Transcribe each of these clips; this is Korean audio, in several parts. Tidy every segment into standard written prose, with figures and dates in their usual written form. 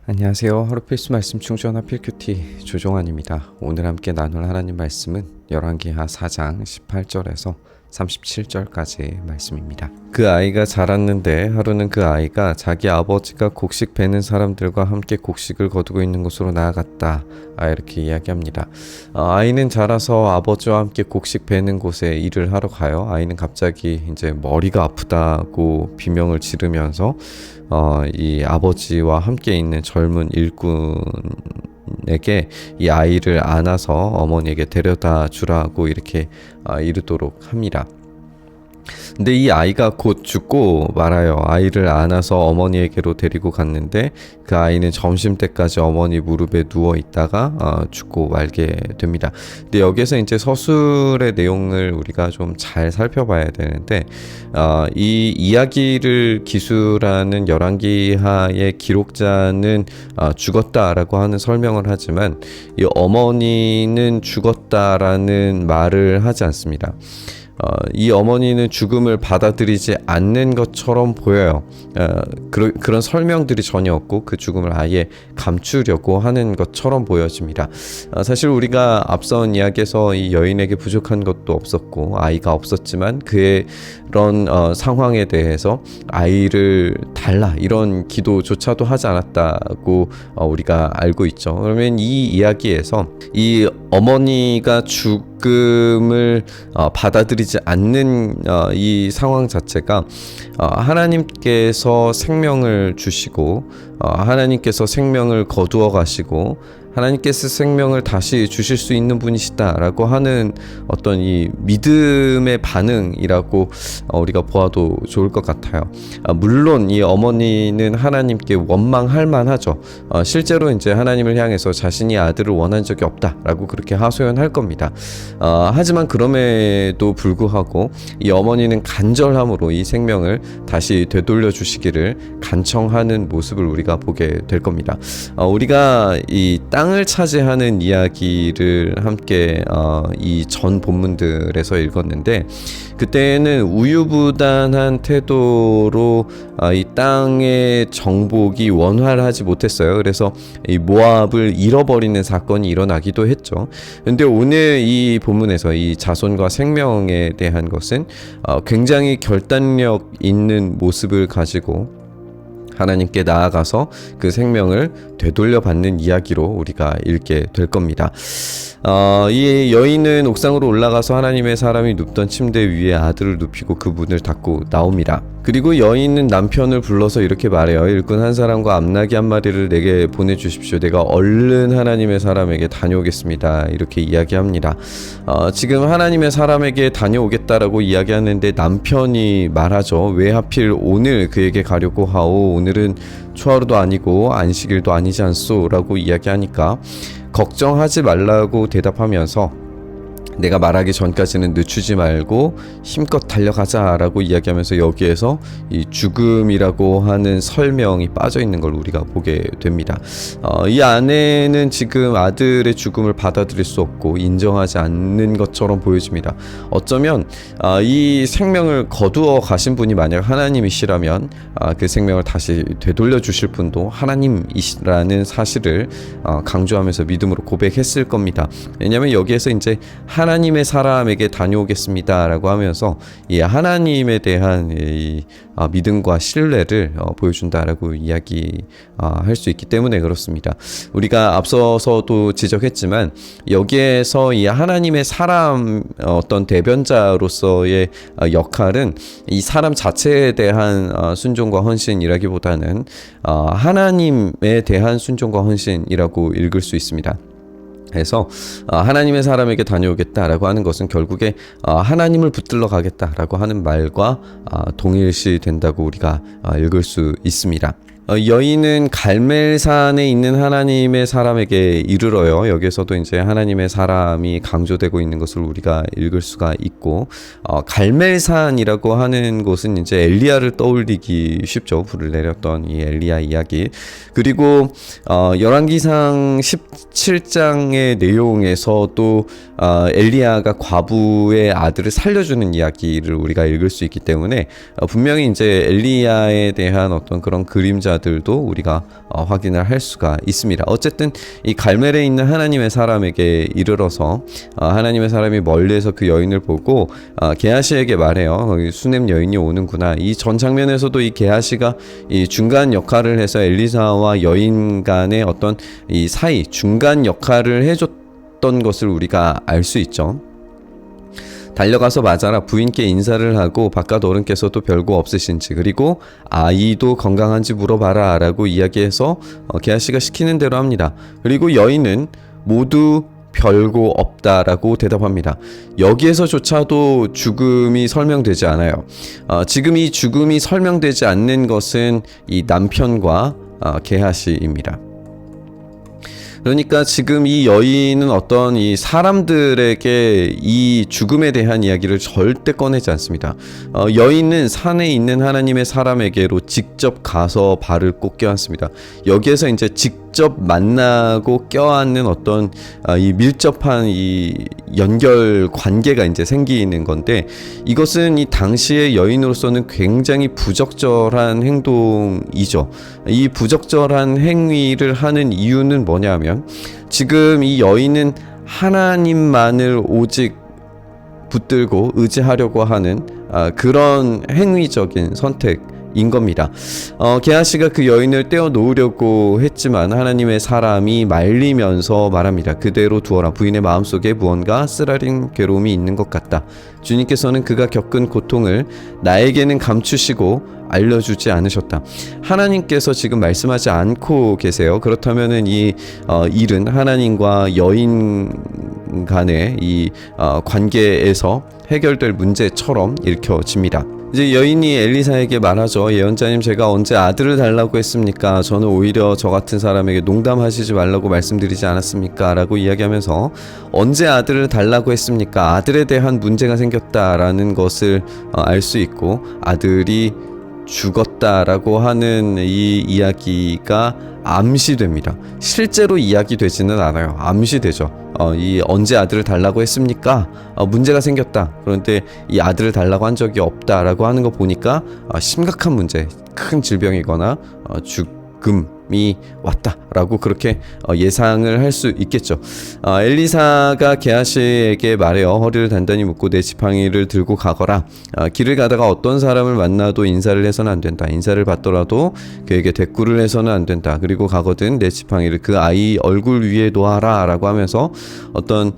안녕하세요. 하루 필수 말씀 충전 하필 큐티 조종환입니다. 오늘 함께 나눌 하나님 말씀은 열왕기하 4장 18절에서 37절까지의 말씀입니다. 그 아이가 자랐는데 하루는 그 아이가 자기 아버지가 곡식 베는 사람들과 함께 곡식을 거두고 있는 곳으로 나아갔다. 이렇게 이야기합니다. 아이는 자라서 아버지와 함께 곡식 베는 곳에 일을 하러 가요. 아이는 갑자기 이제 머리가 아프다고 비명을 지르면서 이 아버지와 함께 있는 젊은 일꾼에게 이 아이를 안아서 어머니에게 데려다 주라고 이렇게 이르도록 합니다. 근데 이 아이가 곧 죽고 말아요. 아이를 안아서 어머니에게로 데리고 갔는데 그 아이는 점심때까지 어머니 무릎에 누워 있다가 죽고 말게 됩니다. 근데 여기서 이제 서술의 내용을 우리가 좀 잘 살펴봐야 되는데 이 이야기를 기술하는 열왕기하의 기록자는 죽었다라고 하는 설명을 하지만 이 어머니는 죽었다라는 말을 하지 않습니다. 이 어머니는 죽음을 받아들이지 않는 것처럼 보여요. 그런 설명들이 전혀 없고 그 죽음을 아예 감추려고 하는 것처럼 보여집니다. 사실 우리가 앞선 이야기에서 이 여인에게 부족한 것도 없었고 아이가 없었지만 그런 상황에 대해서 아이를 달라 이런 기도조차도 하지 않았다고 우리가 알고 있죠. 그러면 이 이야기에서 이 어머니가 죽음을 받아들이지 않는 이 상황 자체가 하나님께서 생명을 주시고 하나님께서 생명을 거두어 가시고 하나님께서 생명을 다시 주실 수 있는 분이시다라고 하는 어떤 이 믿음의 반응이라고 우리가 보아도 좋을 것 같아요. 물론 이 어머니는 하나님께 원망할 만하죠. 실제로 이제 하나님을 향해서 자신이 아들을 원한 적이 없다라고 그렇게 하소연할 겁니다. 하지만 그럼에도 불구하고 이 어머니는 간절함으로 이 생명을 다시 되돌려 주시기를 간청하는 모습을 우리가 보게 될 겁니다. 우리가 이 땅을 차지하는 이야기를 함께 이 전 본문들에서 읽었는데 그때는 우유부단한 태도로 이 땅의 정복이 원활하지 못했어요. 그래서 이 모압을 잃어버리는 사건이 일어나기도 했죠. 근데 오늘 이 본문에서 이 자손과 생명에 대한 것은 굉장히 결단력 있는 모습을 가지고 하나님께 나아가서 그 생명을 되돌려 받는 이야기로 우리가 읽게 될 겁니다. 이 여인은 옥상으로 올라가서 하나님의 사람이 눕던 침대 위에 아들을 눕히고 그 문을 닫고 나옵니다. 그리고 여인은 남편을 불러서 이렇게 말해요. 일꾼 한 사람과 암나귀 한 마리를 내게 보내주십시오. 내가 얼른 하나님의 사람에게 다녀오겠습니다. 이렇게 이야기합니다. 지금 하나님의 사람에게 다녀오겠다라고 이야기하는데 남편이 말하죠. 왜 하필 오늘 그에게 가려고 하오? 오늘은 초하루도 아니고 안식일도 아니지 않소? 라고 이야기하니까 걱정하지 말라고 대답하면서 내가 말하기 전까지는 늦추지 말고 힘껏 달려가자 라고 이야기하면서 여기에서 이 죽음이라고 하는 설명이 빠져 있는 걸 우리가 보게 됩니다. 이 아내는 지금 아들의 죽음을 받아들일 수 없고 인정하지 않는 것처럼 보여집니다. 어쩌면 이 생명을 거두어 가신 분이 만약 하나님이시라면 그 생명을 다시 되돌려 주실 분도 하나님이시라는 사실을 강조하면서 믿음으로 고백했을 겁니다. 왜냐하면 여기에서 이제 하나님의 사람에게 다녀오겠습니다 라고 하면서 이 하나님에 대한 이 믿음과 신뢰를 보여준다라고 이야기할 수 있기 때문에 그렇습니다. 우리가 앞서서도 지적했지만 여기에서 이 하나님의 사람 어떤 대변자로서의 역할은 이 사람 자체에 대한 순종과 헌신이라기보다는 하나님에 대한 순종과 헌신이라고 읽을 수 있습니다. 그래서 하나님의 사람에게 다녀오겠다라고 하는 것은 결국에 하나님을 붙들러 가겠다라고 하는 말과 동일시 된다고 우리가 읽을 수 있습니다. 여인은 갈멜산에 있는 하나님의 사람에게 이르러요. 여기서도 이제 하나님의 사람이 강조되고 있는 것을 우리가 읽을 수가 있고, 갈멜산이라고 하는 곳은 이제 엘리야를 떠올리기 쉽죠. 불을 내렸던 이 엘리야 이야기. 그리고 열왕기상 17장의 내용에서도 엘리야가 과부의 아들을 살려주는 이야기를 우리가 읽을 수 있기 때문에 분명히 이제 엘리야에 대한 어떤 그런 그림자 제자들도 우리가 확인을 할 수가 있습니다. 어쨌든 이 갈멜에 있는 하나님의 사람에게 이르러서 하나님의 사람이 멀리에서 그 여인을 보고 게하시에게 말해요. 수넴 여인이 오는구나. 이 전 장면에서도 이 게하시가 이 중간 역할을 해서 엘리사와 여인 간의 어떤 이 사이 중간 역할을 해줬던 것을 우리가 알 수 있죠. 달려가서 맞아라, 부인께 인사를 하고 바깥 어른께서도 별거 없으신지 그리고 아이도 건강한지 물어봐라 라고 이야기해서 게하시가 시키는 대로 합니다. 그리고 여인은 모두 별거 없다라고 대답합니다. 여기에서조차도 죽음이 설명되지 않아요. 지금 이 죽음이 설명되지 않는 것은 이 남편과 게하시입니다. 그러니까 지금 이 여인은 어떤 이 사람들에게 이 죽음에 대한 이야기를 절대 꺼내지 않습니다. 여인은 산에 있는 하나님의 사람에게로 직접 가서 발을 꼭 껴안습니다. 여기에서 이제 직접 만나고 껴안는 어떤 이 밀접한 이 연결 관계가 이제 생기는 건데, 이것은 이 당시의 여인으로서는 굉장히 부적절한 행동이죠. 이 부적절한 행위를 하는 이유는 뭐냐면, 지금 이 여인은 하나님만을 오직 붙들고 의지하려고 하는 그런 행위적인 선택인 겁니다. 게하시가 그 여인을 떼어 놓으려고 했지만 하나님의 사람이 말리면서 말합니다. 그대로 두어라. 부인의 마음속에 무언가 쓰라린 괴로움이 있는 것 같다. 주님께서는 그가 겪은 고통을 나에게는 감추시고 알려주지 않으셨다. 하나님께서 지금 말씀하지 않고 계세요. 그렇다면은 이 일은 하나님과 여인 간의 이 관계에서 해결될 문제처럼 읽혀집니다. 이제 여인이 엘리사에게 말하죠. 예언자님, 제가 언제 아들을 달라고 했습니까? 저는 오히려 저 같은 사람에게 농담하시지 말라고 말씀드리지 않았습니까? 라고 이야기하면서 언제 아들을 달라고 했습니까? 아들에 대한 문제가 생겼다라는 것을 알 수 있고, 아들이 죽었다라고 하는 이 이야기가 암시됩니다. 실제로 이야기되지는 않아요. 암시되죠. 이 언제 아들을 달라고 했습니까? 문제가 생겼다. 그런데 이 아들을 달라고 한 적이 없다라고 하는 거 보니까 심각한 문제, 큰 질병이거나 죽음이 왔다라고 그렇게 예상을 할 수 있겠죠. 엘리사가 게하시에게 말해요. 허리를 단단히 묶고 내 지팡이를 들고 가거라. 길을 가다가 어떤 사람을 만나도 인사를 해서는 안 된다. 인사를 받더라도 그에게 대꾸를 해서는 안 된다. 그리고 가거든 내 지팡이를 그 아이 얼굴 위에 놓아라 라고 하면서 어떤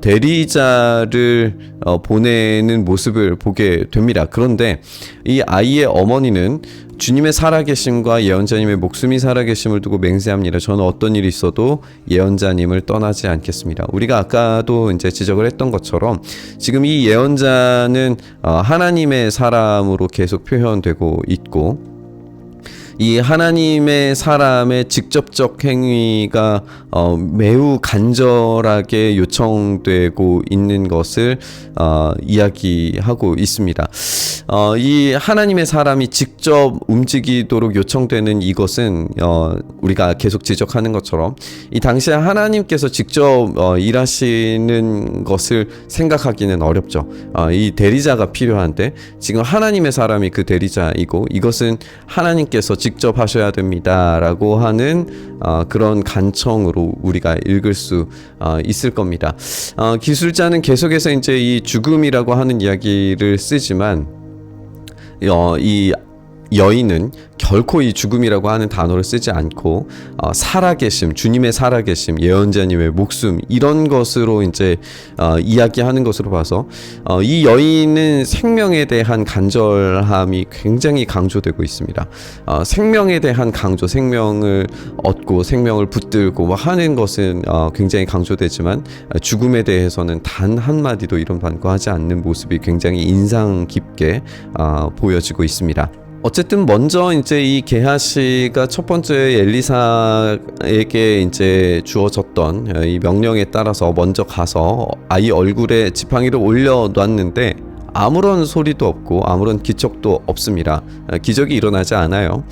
대리자를 보내는 모습을 보게 됩니다. 그런데 이 아이의 어머니는 주님의 살아계심과 예언자님의 목숨이 살아계심을 두고 맹세합니다. 저는 어떤 일이 있어도 예언자님을 떠나지 않겠습니다. 우리가 아까도 이제 지적을 했던 것처럼 지금 이 예언자는 하나님의 사람으로 계속 표현되고 있고, 이 하나님의 사람의 직접적 행위가 매우 간절하게 요청되고 있는 것을 이야기하고 있습니다. 이 하나님의 사람이 직접 움직이도록 요청되는 이것은 우리가 계속 지적하는 것처럼 이 당시에 하나님께서 직접 일하시는 것을 생각하기는 어렵죠. 이 대리자가 필요한데 지금 하나님의 사람이 그 대리자이고, 이것은 하나님께서 직접 하셔야 됩니다 라고 하는 그런 간청으로 우리가 읽을 수 있을 겁니다. 기술자는 계속해서 이제 이 죽음이라고 하는 이야기를 쓰지만 이 여인은 결코 이 죽음이라고 하는 단어를 쓰지 않고 살아계심, 주님의 살아계심, 예언자님의 목숨, 이런 것으로 이제 이야기하는 것으로 봐서 이 여인은 생명에 대한 간절함이 굉장히 강조되고 있습니다. 생명에 대한 강조, 생명을 얻고 생명을 붙들고 하는 것은 굉장히 강조되지만 죽음에 대해서는 단 한마디도 이런 반과하지 않는 모습이 굉장히 인상 깊게 보여지고 있습니다. 어쨌든 먼저 이제 이 게하시가 첫 번째 엘리사에게 이제 주어졌던 이 명령에 따라서 먼저 가서 아이 얼굴에 지팡이를 올려 놨는데 아무런 소리도 없고 아무런 기척도 없습니다. 기적이 일어나지 않아요.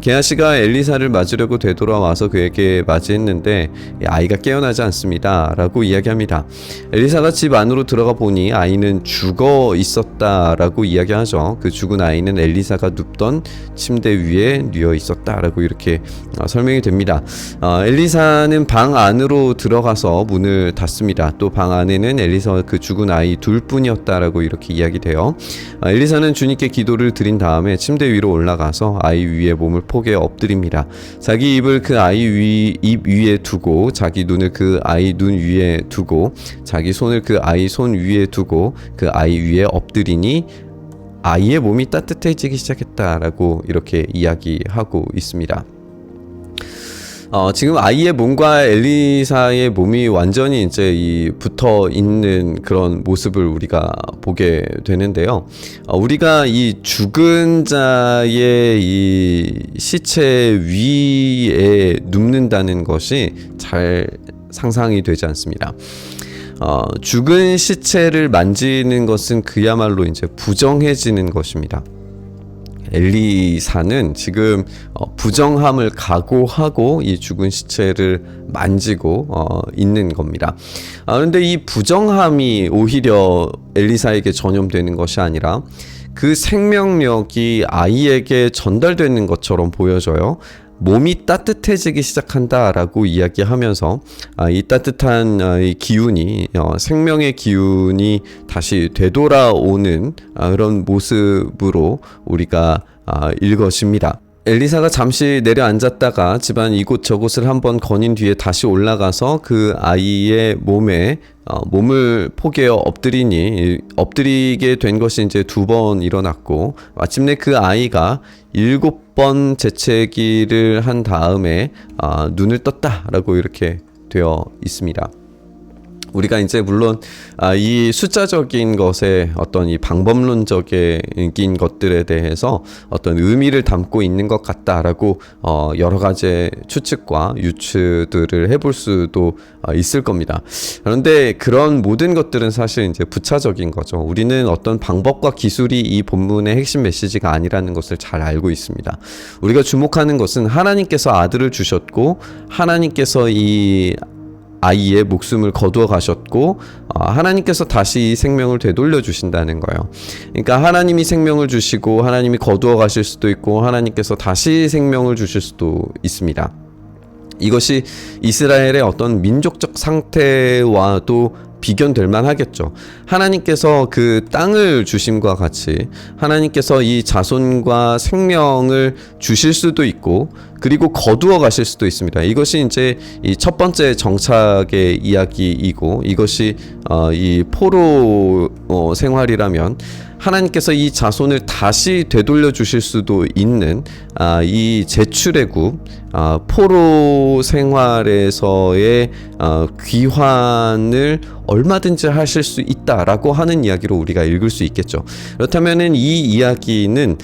게하시가 엘리사를 맞으려고 되돌아와서 그에게 맞이했는데 아이가 깨어나지 않습니다 라고 이야기합니다. 엘리사가 집 안으로 들어가 보니 아이는 죽어 있었다라고 이야기하죠. 그 죽은 아이는 엘리사가 눕던 침대 위에 뉘어 있었다라고 이렇게 설명이 됩니다. 엘리사는 방 안으로 들어가서 문을 닫습니다. 또 방 안에는 엘리사와 그 죽은 아이 둘뿐이었다라고 이렇게 이야기돼요. 엘리사는 주님께 기도를 드린 다음에 침대 위로 올라가서 아이 위에 몸을 포개어 엎드립니다. 자기 입을 그 아이 입 위에 두고 자기 눈을 그 아이 눈 위에 두고 자기 손을 그 아이 손 위에 두고 그 아이 위에 엎드리니 아이의 몸이 따뜻해지기 시작했다라고 이렇게 이야기하고 있습니다. 지금 아이의 몸과 엘리사의 몸이 완전히 이제 붙어 있는 그런 모습을 우리가 보게 되는데요. 우리가 이 죽은 자의 이 시체 위에 눕는다는 것이 잘 상상이 되지 않습니다. 죽은 시체를 만지는 것은 그야말로 이제 부정해지는 것입니다. 엘리사는 지금 부정함을 각오하고 이 죽은 시체를 만지고 있는 겁니다. 그런데 이 부정함이 오히려 엘리사에게 전염되는 것이 아니라 그 생명력이 아이에게 전달되는 것처럼 보여져요. 몸이 따뜻해지기 시작한다라고 이야기하면서 이 따뜻한 이 기운이 생명의 기운이 다시 되돌아오는 그런 모습으로 우리가 읽어집니다. 엘리사가 잠시 내려앉았다가 집안 이곳저곳을 한번 거닌 뒤에 다시 올라가서 그 아이의 몸에 몸을 포개어 엎드리게 된 것이 이제 2번 일어났고 마침내 그 아이가 7번 재채기를 한 다음에 눈을 떴다라고 이렇게 되어 있습니다. 우리가 이제 물론 이 숫자적인 것에 어떤 이 방법론적인 것들에 대해서 어떤 의미를 담고 있는 것 같다라고 여러 가지 추측과 유추들을 해볼 수도 있을 겁니다. 그런데 그런 모든 것들은 사실 이제 부차적인 거죠. 우리는 어떤 방법과 기술이 이 본문의 핵심 메시지가 아니라는 것을 잘 알고 있습니다. 우리가 주목하는 것은 하나님께서 아들을 주셨고 하나님께서 이 아이의 목숨을 거두어 가셨고 하나님께서 다시 이 생명을 되돌려 주신다는 거예요. 그러니까 하나님이 생명을 주시고 하나님이 거두어 가실 수도 있고 하나님께서 다시 생명을 주실 수도 있습니다. 이것이 이스라엘의 어떤 민족적 상태와도 비견될 만하겠죠. 하나님께서 그 땅을 주심과 같이 하나님께서 이 자손과 생명을 주실 수도 있고 그리고 거두어 가실 수도 있습니다. 이것이 이제 이 첫 번째 정착의 이야기이고 이것이 이 포로 생활이라면 하나님께서 이 자손을 다시 되돌려 주실 수도 있는 이 제출애굽 포로 생활에서의 귀환을 얼마든지 하실 수 있다라고 하는 이야기로 우리가 읽을 수 있겠죠. 그렇다면은 이 이야기는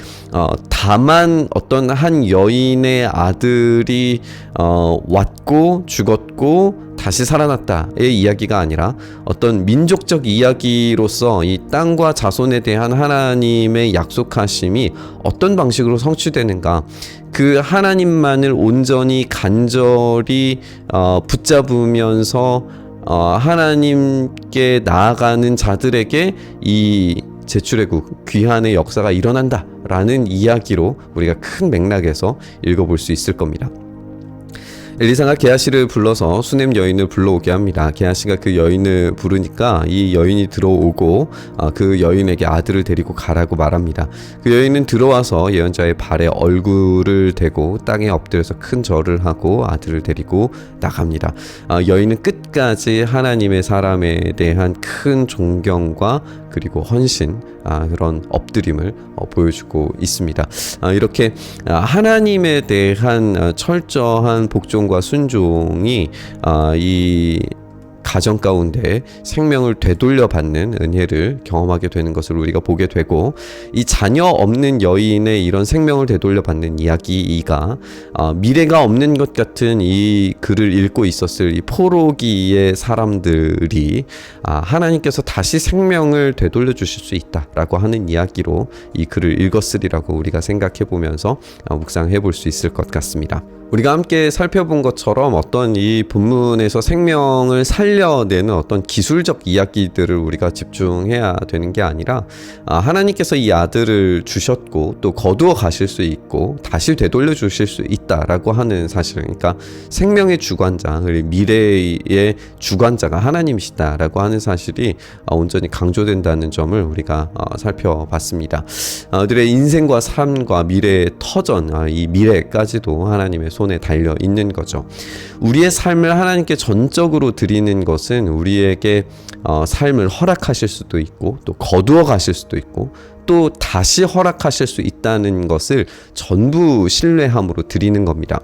다만 어떤 한 여인의 아들이 왔고 죽었고 다시 살아났다의 이야기가 아니라 어떤 민족적 이야기로서 이 땅과 자손에 대한 하나님의 약속하심이 어떤 방식으로 성취되는가, 그 하나님만을 온전히 간절히 붙잡으면서 하나님께 나아가는 자들에게 이 제출애굽 귀환의 역사가 일어난다라는 이야기로 우리가 큰 맥락에서 읽어볼 수 있을 겁니다. 엘리사가 게하시를 불러서 수넴 여인을 불러오게 합니다. 게하시가 그 여인을 부르니까 이 여인이 들어오고 그 여인에게 아들을 데리고 가라고 말합니다. 그 여인은 들어와서 예언자의 발에 얼굴을 대고 땅에 엎드려서 큰 절을 하고 아들을 데리고 나갑니다. 여인은 끝까지 하나님의 사람에 대한 큰 존경과 그리고 헌신, 그런 엎드림을 보여주고 있습니다. 이렇게 하나님에 대한 철저한 복종과 순종이 이 가정 가운데 생명을 되돌려 받는 은혜를 경험하게 되는 것을 우리가 보게 되고, 이 자녀 없는 여인의 이런 생명을 되돌려 받는 이야기가 미래가 없는 것 같은 이 글을 읽고 있었을 이 포로기의 사람들이 하나님께서 다시 생명을 되돌려 주실 수 있다라고 하는 이야기로 이 글을 읽었으리라고 우리가 생각해 보면서 묵상해 볼 수 있을 것 같습니다. 우리가 함께 살펴본 것처럼 어떤 이 본문에서 생명을 살려내는 어떤 기술적 이야기들을 우리가 집중해야 되는 게 아니라, 하나님께서 이 아들을 주셨고 또 거두어 가실 수 있고 다시 되돌려 주실 수 있다라고 하는 사실, 그러니까 생명의 주관자, 미래의 주관자가 하나님이시다라고 하는 사실이 온전히 강조된다는 점을 우리가 살펴봤습니다. 그들의 인생과 삶과 미래의 터전, 이 미래까지도 하나님의 손에 달려 있는 거죠. 우리의 삶을 하나님께 전적으로 드리는 것은 우리에게 삶을 허락하실 수도 있고 또 거두어 가실 수도 있고 또 다시 허락하실 수 있다는 것을 전부 신뢰함으로 드리는 겁니다.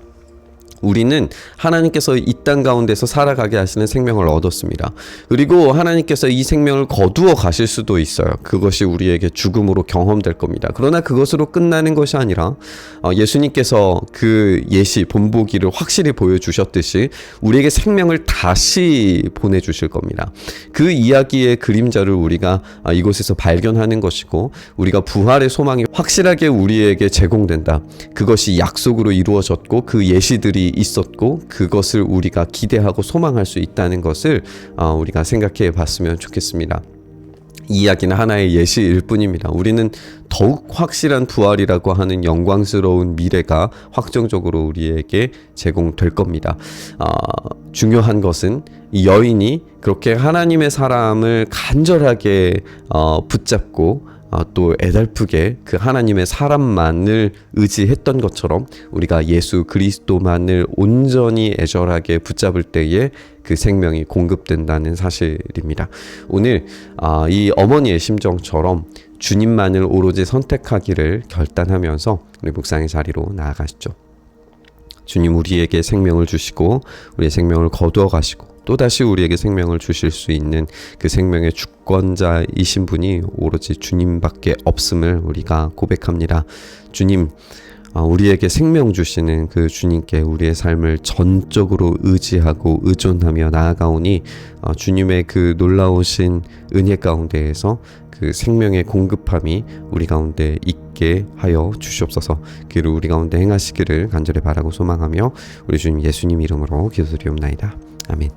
우리는 하나님께서 이 땅 가운데서 살아가게 하시는 생명을 얻었습니다. 그리고 하나님께서 이 생명을 거두어 가실 수도 있어요. 그것이 우리에게 죽음으로 경험될 겁니다. 그러나 그것으로 끝나는 것이 아니라 예수님께서 그 예시 본보기를 확실히 보여주셨듯이 우리에게 생명을 다시 보내주실 겁니다. 그 이야기의 그림자를 우리가 이곳에서 발견하는 것이고, 우리가 부활의 소망이 확실하게 우리에게 제공된다. 그것이 약속으로 이루어졌고 그 예시들이 있었고 그것을 우리가 기대하고 소망할 수 있다는 것을 우리가 생각해 봤으면 좋겠습니다. 이 이야기는 하나의 예시일 뿐입니다. 우리는 더욱 확실한 부활이라고 하는 영광스러운 미래가 확정적으로 우리에게 제공될 겁니다. 중요한 것은 이 여인이 그렇게 하나님의 사람을 간절하게 붙잡고 또 애달프게 그 하나님의 사람만을 의지했던 것처럼 우리가 예수 그리스도만을 온전히 애절하게 붙잡을 때에 그 생명이 공급된다는 사실입니다. 오늘 이 어머니의 심정처럼 주님만을 오로지 선택하기를 결단하면서 우리 묵상의 자리로 나아가시죠. 주님, 우리에게 생명을 주시고 우리의 생명을 거두어 가시고 또다시 우리에게 생명을 주실 수 있는 그 생명의 주권자이신 분이 오로지 주님밖에 없음을 우리가 고백합니다. 주님, 우리에게 생명 주시는 그 주님께 우리의 삶을 전적으로 의지하고 의존하며 나아가오니 주님의 그 놀라우신 은혜 가운데에서 그 생명의 공급함이 우리 가운데 있게 하여 주시옵소서. 그를 우리 가운데 행하시기를 간절히 바라고 소망하며 우리 주님 예수님 이름으로 기도드리옵나이다. 아멘.